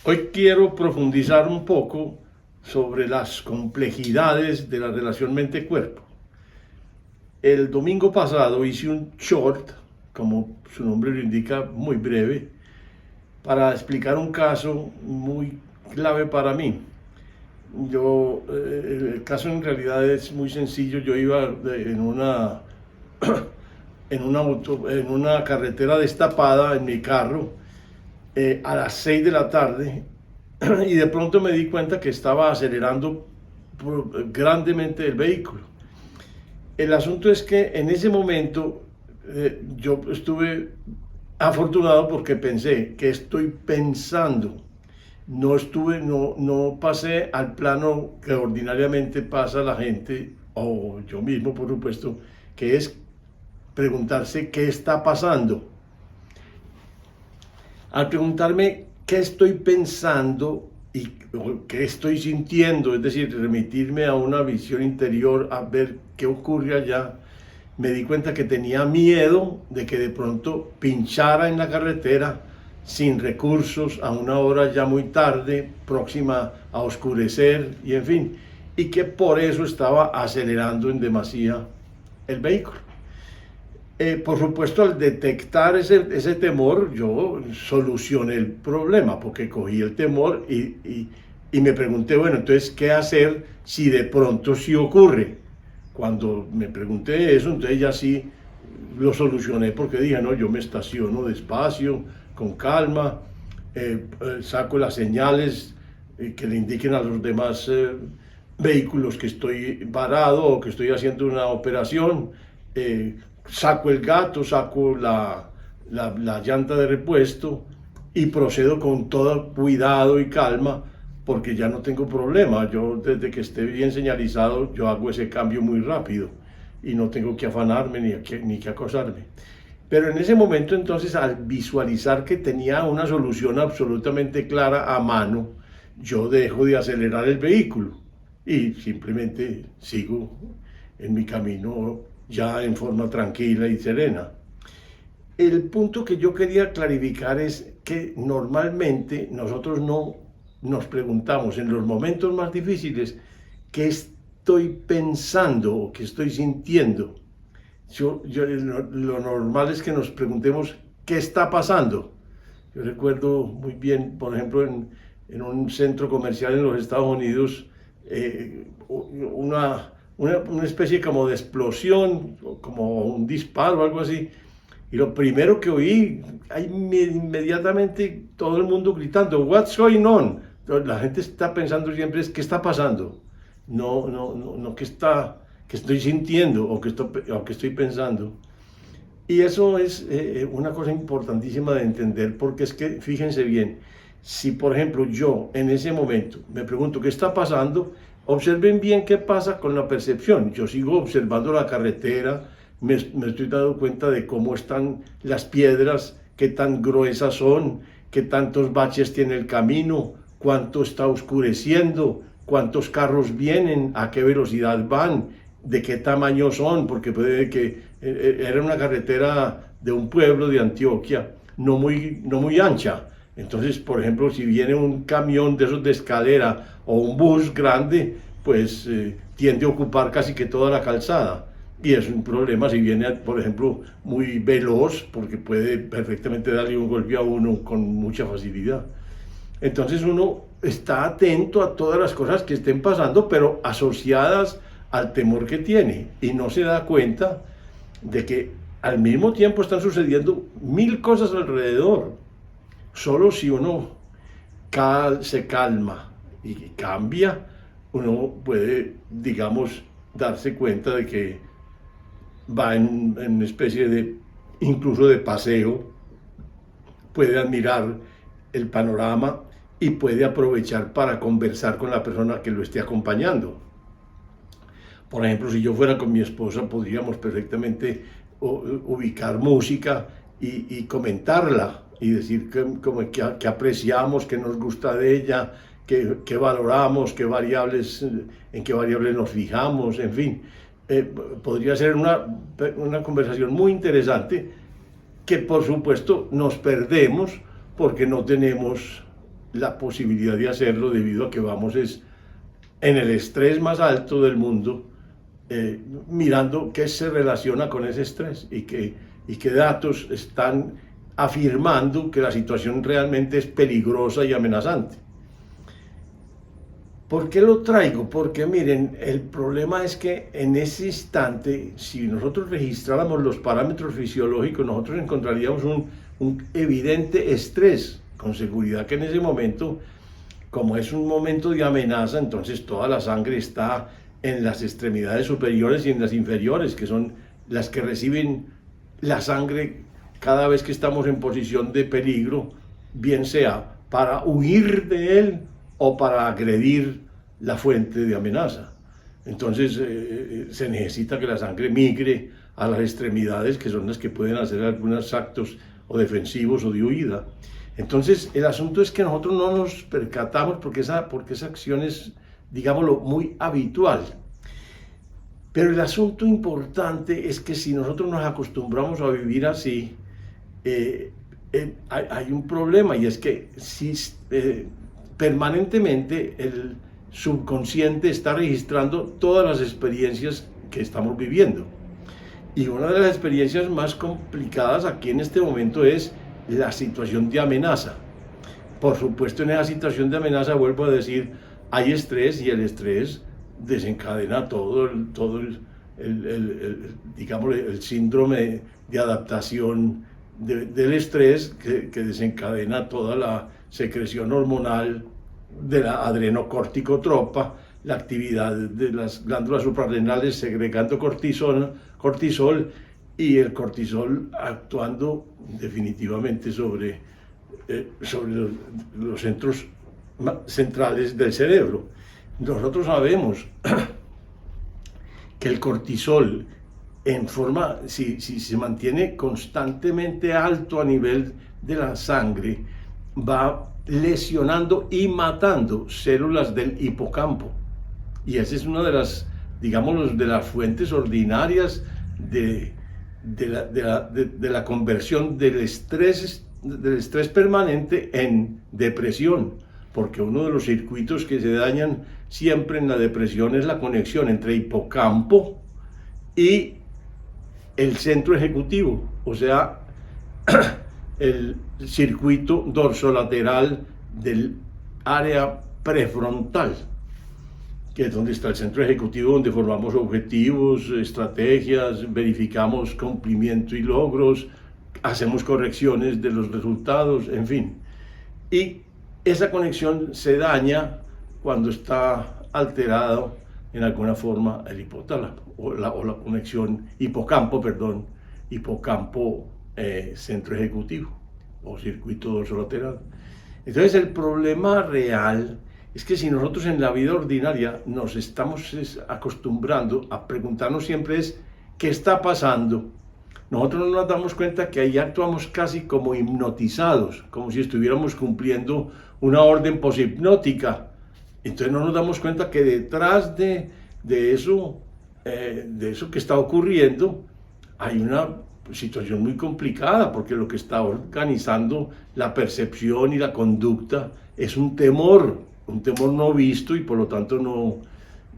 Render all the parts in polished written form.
Hoy quiero profundizar un poco sobre las complejidades de la relación mente-cuerpo. El domingo pasado hice un short, como su nombre lo indica, muy breve, para explicar un caso muy clave para mí. El caso en realidad es muy sencillo. Yo iba en una carretera destapada en mi carro a las 6 de la tarde y de pronto me di cuenta que estaba acelerando grandemente el vehículo. El asunto es que en ese momento yo estuve afortunado porque pensé que estoy pensando. No pasé al plano que ordinariamente pasa la gente, o yo mismo por supuesto, que es preguntarse qué está pasando. Al preguntarme qué estoy pensando y qué estoy sintiendo, es decir, remitirme a una visión interior, a ver qué ocurre allá, me di cuenta que tenía miedo de que de pronto pinchara en la carretera sin recursos, a una hora ya muy tarde, próxima a oscurecer, y en fin, y que por eso estaba acelerando en demasía el vehículo. Por supuesto, al detectar ese temor, yo solucioné el problema, porque cogí el temor y me pregunté, bueno, entonces, ¿qué hacer si de pronto sí ocurre? Cuando me pregunté eso, entonces ya sí lo solucioné, porque dije, no, yo me estaciono despacio, con calma, saco las señales que le indiquen a los demás vehículos que estoy varado o que estoy haciendo una operación, saco el gato, saco la llanta de repuesto y procedo con todo cuidado y calma, porque ya no tengo problema. Yo desde que esté bien señalizado, yo hago ese cambio muy rápido y no tengo que afanarme ni que acosarme. Pero en ese momento entonces, al visualizar que tenía una solución absolutamente clara a mano, yo dejo de acelerar el vehículo y simplemente sigo en mi camino ya en forma tranquila y serena. El punto que yo quería clarificar es que normalmente nosotros no nos preguntamos en los momentos más difíciles qué estoy pensando o qué estoy sintiendo. Lo normal es que nos preguntemos qué está pasando. Yo recuerdo muy bien, por ejemplo, en un centro comercial en los Estados Unidos, una especie como de explosión, como un disparo, algo así. Y lo primero que oí, inmediatamente todo el mundo gritando, "What's going on?". Entonces, la gente está pensando siempre es, ¿qué está pasando? No, qué estoy sintiendo o que estoy pensando. Y eso es una cosa importantísima de entender, porque es que, fíjense bien, si por ejemplo yo en ese momento me pregunto qué está pasando, observen bien qué pasa con la percepción. Yo sigo observando la carretera, me estoy dando cuenta de cómo están las piedras, qué tan gruesas son, qué tantos baches tiene el camino, cuánto está oscureciendo, cuántos carros vienen, a qué velocidad van, de qué tamaño son, porque puede que era una carretera de un pueblo de Antioquia, no muy ancha. Entonces, por ejemplo, si viene un camión de esos de escalera o un bus grande, pues tiende a ocupar casi que toda la calzada. Y es un problema si viene, por ejemplo, muy veloz, porque puede perfectamente darle un golpe a uno con mucha facilidad. Entonces uno está atento a todas las cosas que estén pasando, pero asociadas al temor que tiene, y no se da cuenta de que al mismo tiempo están sucediendo mil cosas alrededor. Solo si uno se calma y cambia, uno puede, digamos, darse cuenta de que va en una especie de, incluso de paseo, puede admirar el panorama y puede aprovechar para conversar con la persona que lo esté acompañando. Por ejemplo, si yo fuera con mi esposa, podríamos perfectamente ubicar música y comentarla y decir que apreciamos, que nos gusta de ella, que valoramos, en qué variables nos fijamos, en fin. Podría ser una conversación muy interesante que por supuesto nos perdemos porque no tenemos la posibilidad de hacerlo debido a que vamos en el estrés más alto del mundo, mirando qué se relaciona con ese estrés y qué datos están afirmando que la situación realmente es peligrosa y amenazante. ¿Por qué lo traigo? Porque miren, el problema es que en ese instante, si nosotros registráramos los parámetros fisiológicos, nosotros encontraríamos un evidente estrés. Con seguridad que en ese momento, como es un momento de amenaza, entonces toda la sangre está en las extremidades superiores y en las inferiores, que son las que reciben la sangre cada vez que estamos en posición de peligro, bien sea para huir de él o para agredir la fuente de amenaza. Entonces se necesita que la sangre migre a las extremidades, que son las que pueden hacer algunos actos o defensivos o de huida. Entonces el asunto es que nosotros no nos percatamos porque esa acción es, digámoslo, muy habitual. Pero el asunto importante es que si nosotros nos acostumbramos a vivir así, hay un problema, y es que si permanentemente el subconsciente está registrando todas las experiencias que estamos viviendo. Y una de las experiencias más complicadas aquí en este momento es la situación de amenaza. Por supuesto, en esa situación de amenaza, vuelvo a decir, hay estrés, y el estrés desencadena todo digamos, el síndrome de adaptación del estrés que desencadena toda la secreción hormonal de la adrenocorticotropa, la actividad de las glándulas suprarrenales segregando cortisol, y el cortisol actuando definitivamente sobre los centros centrales del cerebro. Nosotros sabemos que el cortisol, si se mantiene constantemente alto a nivel de la sangre, va lesionando y matando células del hipocampo. Y esa es una de las, digamos, de las fuentes ordinarias de la conversión del estrés permanente en depresión, porque uno de los circuitos que se dañan siempre en la depresión es la conexión entre hipocampo y el centro ejecutivo, o sea, el circuito dorsolateral del área prefrontal, que es donde está el centro ejecutivo, donde formamos objetivos, estrategias, verificamos cumplimiento y logros, hacemos correcciones de los resultados, en fin. Y esa conexión se daña cuando está alterado en alguna forma el hipotálamo, o la conexión hipocampo centro ejecutivo o circuito dorsolateral. Entonces el problema real es que si nosotros en la vida ordinaria nos estamos acostumbrando a preguntarnos siempre ¿qué está pasando? Nosotros no nos damos cuenta que ahí actuamos casi como hipnotizados, como si estuviéramos cumpliendo una orden poshipnótica. Entonces no nos damos cuenta que detrás de eso que está ocurriendo hay una situación muy complicada, porque lo que está organizando la percepción y la conducta es un temor no visto y por lo tanto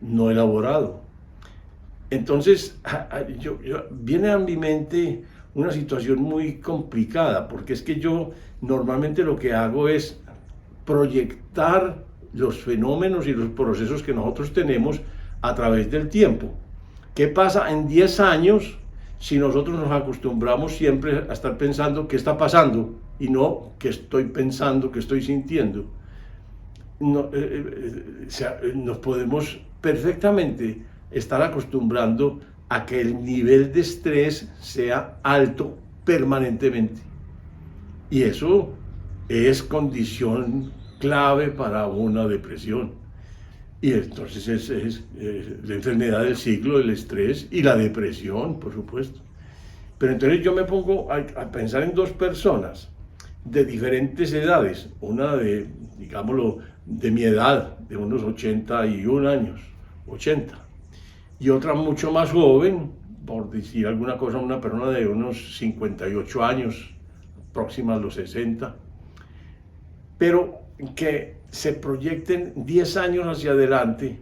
no elaborado. Entonces viene a mi mente una situación muy complicada, porque es que yo normalmente lo que hago es proyectar los fenómenos y los procesos que nosotros tenemos a través del tiempo. ¿Qué pasa en 10 años si nosotros nos acostumbramos siempre a estar pensando qué está pasando y no qué estoy pensando, qué estoy sintiendo? Nos podemos perfectamente estar acostumbrando a que el nivel de estrés sea alto permanentemente. Y eso es condición clave para una depresión. Y entonces es la enfermedad del siglo, el estrés y la depresión, por supuesto. Pero entonces yo me pongo a pensar en dos personas de diferentes edades, una digámoslo, de mi edad, de unos 81 años, 80, y otra mucho más joven, por decir alguna cosa, una persona de unos 58 años, próxima a los 60. Pero que se proyecten 10 años hacia adelante,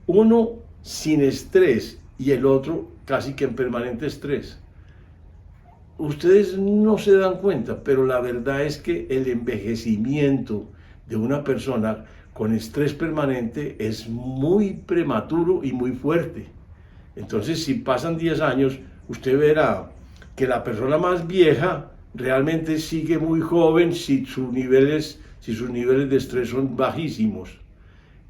uno sin estrés y el otro casi que en permanente estrés. Ustedes no se dan cuenta, pero la verdad es que el envejecimiento de una persona con estrés permanente es muy prematuro y muy fuerte. Entonces, si pasan 10 años, usted verá que la persona más vieja realmente sigue muy joven si sus niveles de estrés son bajísimos.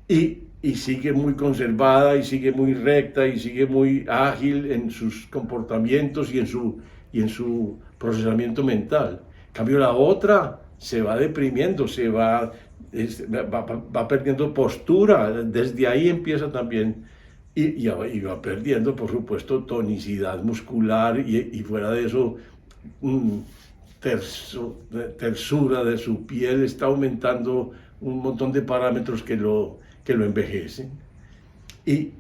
Y sigue muy conservada, y sigue muy recta, y sigue muy ágil en sus comportamientos y en su procesamiento mental. En cambio, la otra se va deprimiendo, va perdiendo postura, desde ahí empieza también, y va perdiendo, por supuesto, tonicidad muscular, y fuera de eso, tersura de su piel, está aumentando un montón de parámetros que lo envejecen. Y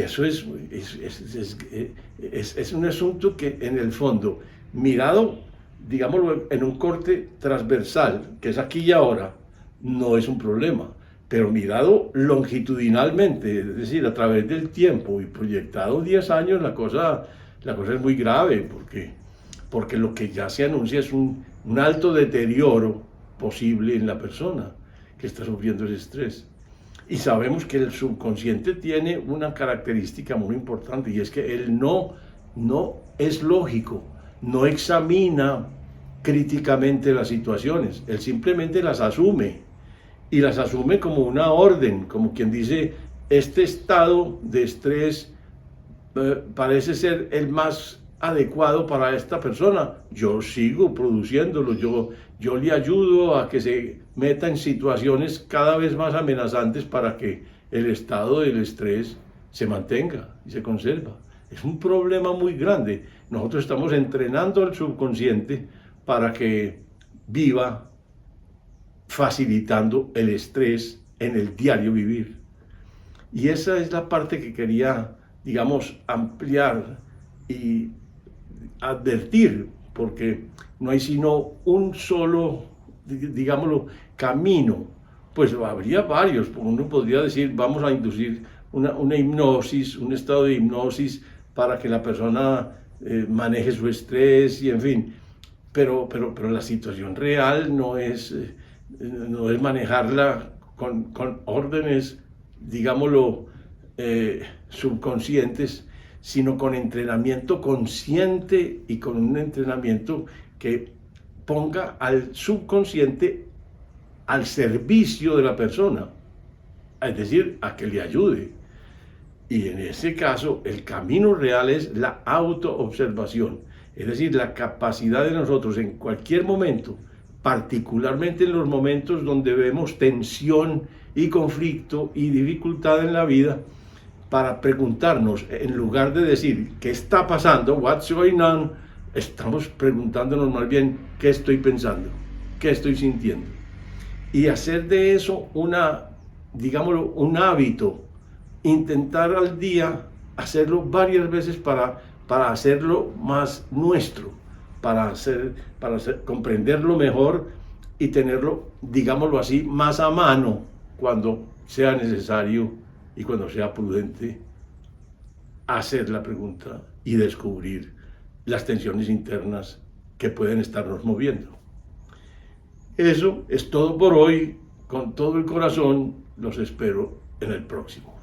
eso es un asunto que en el fondo, mirado, digámoslo, en un corte transversal, que es aquí y ahora, no es un problema, pero mirado longitudinalmente, es decir, a través del tiempo y proyectado 10 años, la cosa es muy grave, porque lo que ya se anuncia es un alto deterioro posible en la persona que está sufriendo ese estrés. Y sabemos que el subconsciente tiene una característica muy importante, y es que él no es lógico, no examina críticamente las situaciones, él simplemente las asume, y las asume como una orden, como quien dice, este estado de estrés parece ser el más adecuado para esta persona, yo sigo produciéndolo, yo le ayudo a que se meta en situaciones cada vez más amenazantes para que el estado del estrés se mantenga y se conserva. Es un problema muy grande. Nosotros estamos entrenando al subconsciente para que viva facilitando el estrés en el diario vivir. Y esa es la parte que quería, digamos, ampliar y advertir, porque no hay sino un solo, digámoslo, camino. Pues habría varios. Uno podría decir, vamos a inducir una hipnosis, un estado de hipnosis para que la persona maneje su estrés y en fin. Pero la situación real no es manejarla con órdenes, digámoslo, subconscientes, sino con entrenamiento consciente y con un entrenamiento que ponga al subconsciente al servicio de la persona, es decir, a que le ayude. Y en ese caso, el camino real es la autoobservación, es decir, la capacidad de nosotros en cualquier momento, particularmente en los momentos donde vemos tensión y conflicto y dificultad en la vida, para preguntarnos, en lugar de decir ¿qué está pasando? What's going on? Estamos preguntándonos más bien ¿qué estoy pensando? ¿Qué estoy sintiendo? Y hacer de eso digámoslo, un hábito, intentar al día hacerlo varias veces para hacerlo más nuestro, para comprenderlo mejor y tenerlo, digámoslo así, más a mano cuando sea necesario y cuando sea prudente hacer la pregunta y descubrir las tensiones internas que pueden estarnos moviendo. Eso es todo por hoy. Con todo el corazón los espero en el próximo.